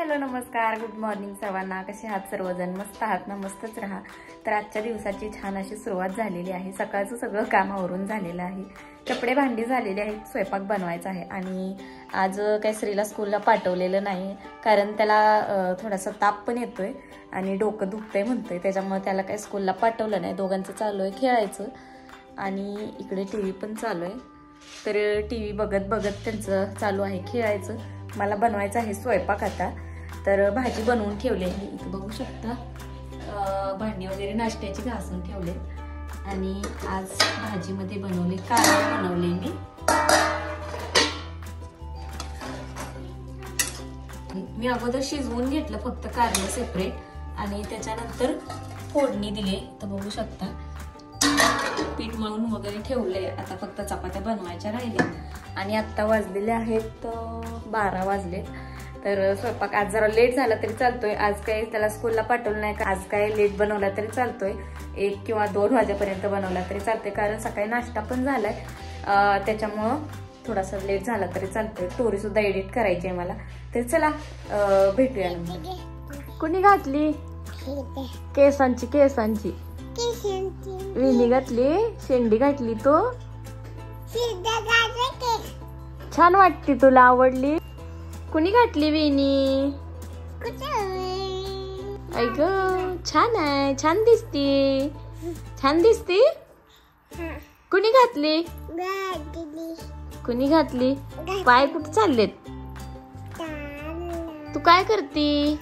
Hello नमस्कार, good morning सर्वांना. कसे आहात सर्वजण? मस्त आहात ना? मस्तच राहा. तर आजच्या दिवसाची छान अशी सुरुवात झालेली आहे. सकाळचं सगळं काम आवरून झालेलं आहे. कपडे भांडी झालेले आहेत, स्वयंपाक बनवायचा आहे. आणि आज काही श्रीला स्कूलला पाठवलेलं नाही, कारण त्याला थोडासा ताप पण येतोय आणि डोकं दुखतंय म्हणतोय. त्याच्यामुळे त्याला काही स्कूलला पाठवलं नाही. दोघांचं चालू आहे खेळायचं आणि इकडे टी व्ही पण चालू आहे. तर टी व्ही बघत बघत त्यांचं चालू आहे खेळायचं. मला बनवायचं आहे स्वयंपाक आता. तर भाजी बनवून ठेवली आहे, इथं बघू शकता. भांडी वगैरे नाश्त्याची घासून ठेवले आणि आज भाजीमध्ये बनवले कारले बनवले मी अगोदर शिजवून घेतलं फक्त कारलं सेपरेट आणि त्याच्यानंतर फोडणी दिली. तर बघू शकता पीठ मळून वगैरे ठेवले. आता फक्त चपात्या बनवायच्या राहिल्या आणि आता वाजलेले आहेत 12 वाजलेत. तर स्वयंपाक आज जरा लेट झाला तरी चालतोय. आज काही त्याला स्कूलला पाठवलं नाही का, आज काही लेट बनवला तरी चालतोय. 1 किंवा 2 वाजेपर्यंत बनवला तरी चालतोय, कारण सकाळी नाश्ता पण झालाय. त्याच्यामुळं थोडासा लेट झाला तरी चालतोय. स्टोरी सुद्धा एडिट करायची आहे मला. तर चला भेटूया. कुणी घातली केसांची विणी घातली, शेंडी घातली. तो छान वाटते, तुला आवडली? कुणी घातली विणी? ऐक छान आहे, छान दिसती, छान दिसती. कुणी घातली? कुणी घातली? पाय कुठे चाललेत? तू काय करती?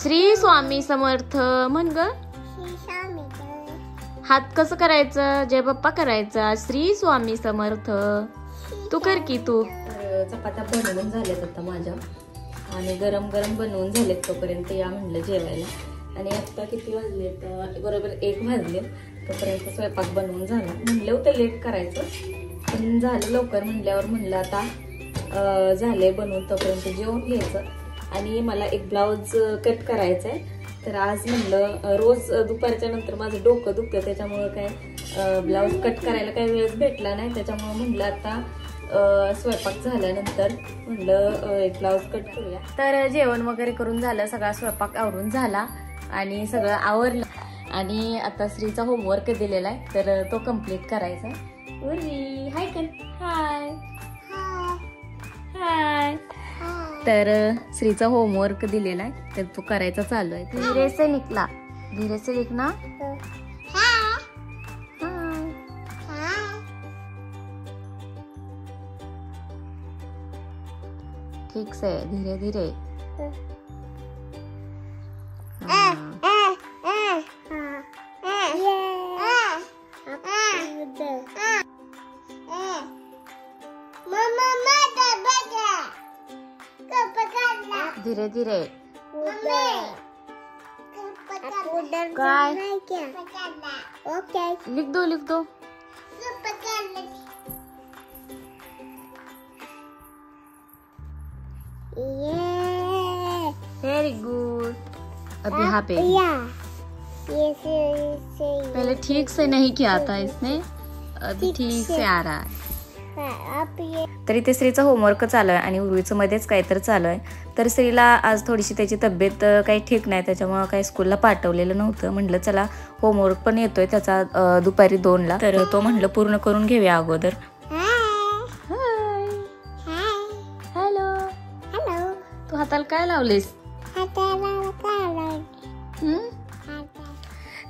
श्री स्वामी समर्थ म्हण ग. हात कसं करायचं? जय बाप्पा करायचा. श्री स्वामी समर्थ. तू कर की. तू चपात्या बनवून झाल्यात आता माझ्या आणि गरम गरम बनवून झालेत. तोपर्यंत या म्हणलं जेवायला. आणि आता किती वाजलेत? बरोबर 1 वाजले. तोपर्यंत स्वयंपाक बनवून झाला. म्हणलं होतं लेट करायचं पण झालं लवकर म्हणल्यावर म्हणलं आता झालंय बनवून, तोपर्यंत जेवून घ्यायचं. आणि मला एक ब्लाऊज कट करायचा आहे. तर आज म्हणलं रोज दुपारच्या नंतर माझं डोकं दुखतं, त्याच्यामुळं काय ब्लाऊज कट करायला काही वेळच भेटला नाही. त्याच्यामुळं म्हणलं आता स्वयंपाक झाल्यानंतर म्हणलं एक ब्लाऊज कट करूया. तर जेवण वगैरे करून झालं, सगळा स्वयंपाक आवरून झाला आणि सगळं आवरलं. आणि आता श्रीचा होमवर्क दिलेला आहे, तर तो कम्प्लीट करायचा आहे. उर्वी हाय कर. हाय हाय. तर श्रीचा होमवर्क दिलेला आहे, तर तो करायचा चालू आहे. धीरे से निकला, धीरे से लिखना. ठीक से, धीरे धीरे. धीरे धीरे. काय लिख दो, लिख दो. Very good. अब यहाँ पे पहले ठीक से नहीं किया था इसने, अभी ठीक से आ रहा है. तरी ते श्रीचं होमवर्क चालू आहे आणि उर्वीचं मध्येच काहीतरी चालू आहे. तर श्रीला आज थोडीशी त्याची तब्येत काही ठीक नाही, त्याच्यामुळे काही स्कूलला पाठवलेलं नव्हतं. म्हटलं चला होमवर्क पण येतोय त्याचा दुपारी 2ला, तर तो म्हटलं पूर्ण करून घेऊया अगोदर. हॅलो. तू हाताला काय लावलीस?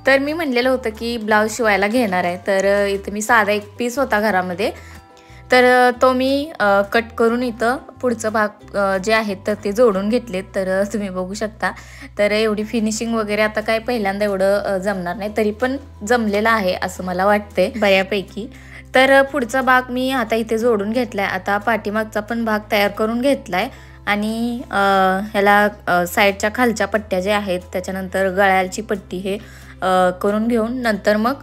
तर मी म्हणलेलं होतं की ब्लाऊज शिवायला घेणार आहे. तर इथं मी साधा एक पीस होता घरामध्ये, तर तो मी कट करून इथं पुढचं भाग जे आहेत तर ते जोडून घेतलेत. तर तुम्ही बघू शकता. तर एवढी फिनिशिंग वगैरे आता काय पहिल्यांदा एवढं जमणार नाही, तरी पण जमलेलं आहे असं मला वाटतंय बऱ्यापैकी. तर पुढचा भाग मी आता इथे जोडून घेतलाय. आता पाठीमागचा पण भाग तयार करून घेतलाय आणि ह्याला साईडच्या खालच्या पट्ट्या ज्या आहेत, त्याच्यानंतर गळ्याची पट्टी हे करून घेऊन नंतर मग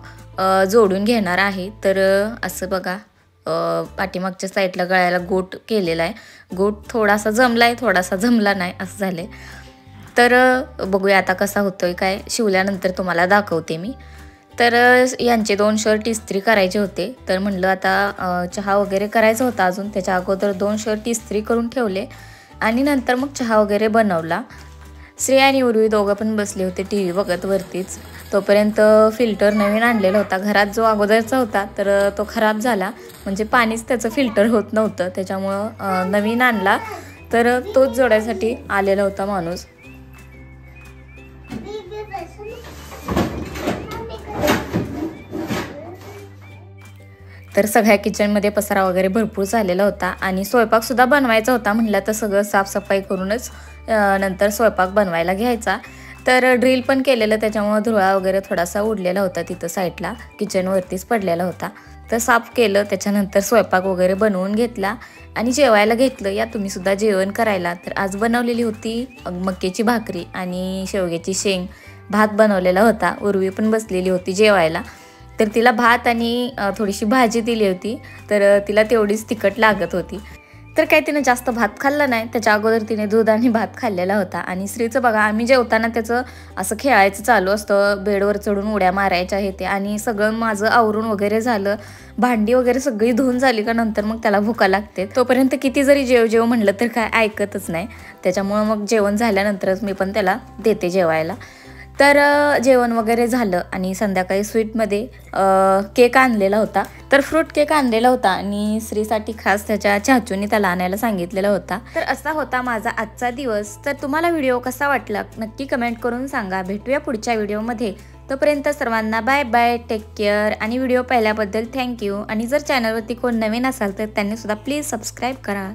जोडून घेणार आहे. तर असं बघा, पाठीमागच्या साईडला गळ्याला गोट केलेला आहे. गोट थोडासा जमलाय, थोडासा जमला नाही असं झालंय. तर बघूया आता कसा होतोय. काय शिवल्यानंतर तुम्हाला दाखवते मी. तर यांचे 2 शर्ट इस्त्री करायचे होते, तर म्हणलं आता चहा वगैरे करायचा होता अजून, त्याच्या अगोदर 2 शर्ट इस्त्री करून ठेवले आणि नंतर मग चहा वगैरे बनवला. श्री आणि उर्वी दोघं पण बसले होते टी व्ही बघत वरतीच. तोपर्यंत फिल्टर नवीन आणलेला होता घरात, जो अगोदरचा होता तर तो खराब झाला, म्हणजे पाणीच त्याचं फिल्टर होत नव्हतं, त्याच्यामुळं नवीन आणला. तर तोच जोडायसाठी आलेला होता माणूस. तर सगळ्या किचनमध्ये पसारा वगैरे भरपूर झालेला होता आणि स्वयंपाकसुद्धा बनवायचा होता. म्हटलं तर सगळं साफसफाई करूनच नंतर स्वयंपाक बनवायला घ्यायचा. तर ड्रिल पण केलेलं, त्याच्यामुळं धुळा वगैरे थोडासा उडलेला होता तिथं साईडला, किचनवरतीच पडलेला होता. तर साफ केलं, त्याच्यानंतर स्वयंपाक वगैरे बनवून घेतला आणि जेवायला घेतलं. या तुम्हीसुद्धा जेवण करायला. तर आज बनवलेली होती मक्याची भाकरी आणि शेवग्याची शेंग. भात बनवलेला होता. उर्वी पण बसलेली होती जेवायला, तर तिला भात आणि थोडीशी भाजी दिली होती, तर तिला तेवढीच तिखट लागत होती. तर काही तिनं जास्त भात खाल्ला नाही, त्याच्या अगोदर तिने दूध आणि भात खाल्लेला होता. आणि श्रीचं बघा, आम्ही जेवताना त्याचं असं खेळायचं चालू असतं, बेडवर चढून उड्या मारायच्या हे ते. आणि सगळं माझं आवरून वगैरे झालं, भांडी वगैरे सगळी धुवून झाली का नंतर मग त्याला भुका लागते. तोपर्यंत किती जरी जेव म्हणलं तर काय ऐकतच नाही, त्याच्यामुळं मग जेवण झाल्यानंतरच मी पण त्याला देते जेवायला. तर जेवण वगैरे झालं आणि संध्याकाळी स्वीटमध्ये केक आणलेला होता. तर फ्रूट केक आणलेला होता आणि श्रीसाठी खास त्याच्या चाचूने त्याला आणायला सांगितलेला होता. तर असा होता माझा आजचा दिवस. तर तुम्हाला व्हिडिओ कसा वाटला नक्की कमेंट करून सांगा. भेटूया पुढच्या व्हिडिओमध्ये. तोपर्यंत सर्वांना बाय बाय, टेक केअर. आणि व्हिडिओ पाहिल्याबद्दल थँक्यू. आणि जर चॅनलवरती कोण नवीन असाल तर त्यांनी सुद्धा प्लीज सबस्क्राईब करा.